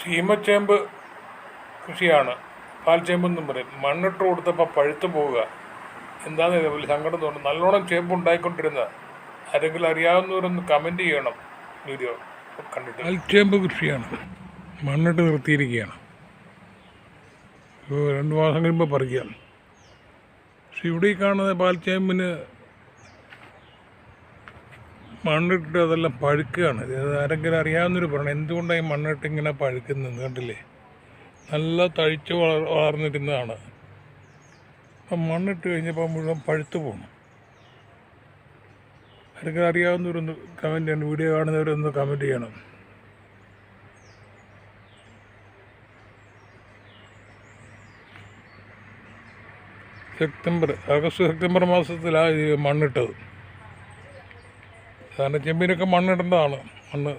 ചീമച്ചേമ്പ് കൃഷിയാണ്. പാൽച്ചേമ്പെന്നും പറയും. മണ്ണിട്ട് കൊടുത്തപ്പോൾ പഴുത്തു പോവുക. എന്താണെന്ന് ഇതേപോലെ സങ്കടം തോന്നുന്നു. നല്ലോണം ചേമ്പ് ഉണ്ടായിക്കൊണ്ടിരുന്ന ആരെങ്കിലും അറിയാവുന്നവരൊന്ന് കമൻറ്റ് ചെയ്യണം. വീഡിയോ കണ്ടിട്ട്. പാൽച്ചേമ്പ് കൃഷിയാണ്, മണ്ണിട്ട് നിർത്തിയിരിക്കുകയാണ്. 2 മാസം കഴിയുമ്പോൾ പറിക്കാം. പക്ഷെ ഇവിടെ ഈ കാണുന്ന പാൽച്ചേമ്പിന് മണ്ണിട്ട് അതെല്ലാം പഴുക്കുകയാണ്. ആരെങ്കിലും അറിയാവുന്നവർ പറയണം എന്തുകൊണ്ടാണ് ഈ മണ്ണിട്ട് ഇങ്ങനെ പഴുക്കുന്നത്. കണ്ടില്ലേ, നല്ല തഴിച്ച് വളർന്നിരുന്നതാണ്. അപ്പം മണ്ണിട്ട് കഴിഞ്ഞപ്പോൾ മുഴുവൻ പഴുത്തു പോകണം. ആരെങ്കിലും അറിയാവുന്നവരൊന്ന് കമൻറ്റ് ചെയ്യണം. വീഡിയോ കാണുന്നവരൊന്ന് കമൻറ്റ് ചെയ്യണം. ആഗസ്റ്റ് സെപ്റ്റംബർ മാസത്തിലാണ് ഇത് മണ്ണിട്ടത്. സാധാരണ ചെമ്പിനൊക്കെ മണ്ണിടേണ്ടതാണ്. മണ്ണ്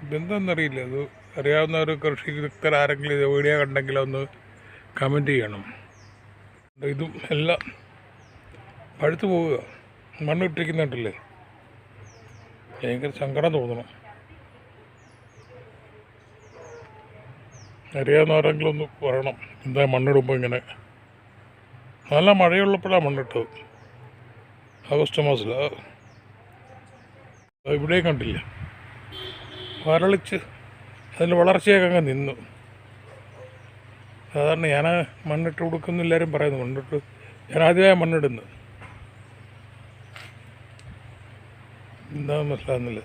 ഇതെന്താണെന്നറിയില്ല. അത് അറിയാവുന്ന ഒരു കൃഷിക്കാരെങ്കിലും ഇത് വീഡിയോ കണ്ടെങ്കിൽ ഒന്ന് കമൻറ്റ് ചെയ്യണം. ഇതും എല്ലാം പഴുത്തു പോവുക, മണ്ണിട്ടിരിക്കുന്നുണ്ടല്ലേ. ഭയങ്കര സങ്കടം തോന്നണം. അറിയാവുന്നവരെങ്കിലും ഒന്ന് പറയണം എന്താ മണ്ണിടുമ്പോൾ ഇങ്ങനെ. നല്ല മഴയുള്ളപ്പോഴാണ് മണ്ണിട്ടത്, ആഗസ്റ്റ് മാസത്തിൽ. ഇവിടെ കണ്ടില്ല, വരളിച്ച് അതിൻ്റെ വളർച്ചയൊക്കെ അങ്ങ് നിന്നു. സാധാരണ ഞാൻ മണ്ണിട്ട് കൊടുക്കുന്ന എല്ലാവരും പറയുന്നു. മണ്ണിട്ട് ഞാൻ ആദ്യമായി മണ്ണിടുന്നു. എന്താണെന്ന് മനസ്സിലാകുന്നില്ല.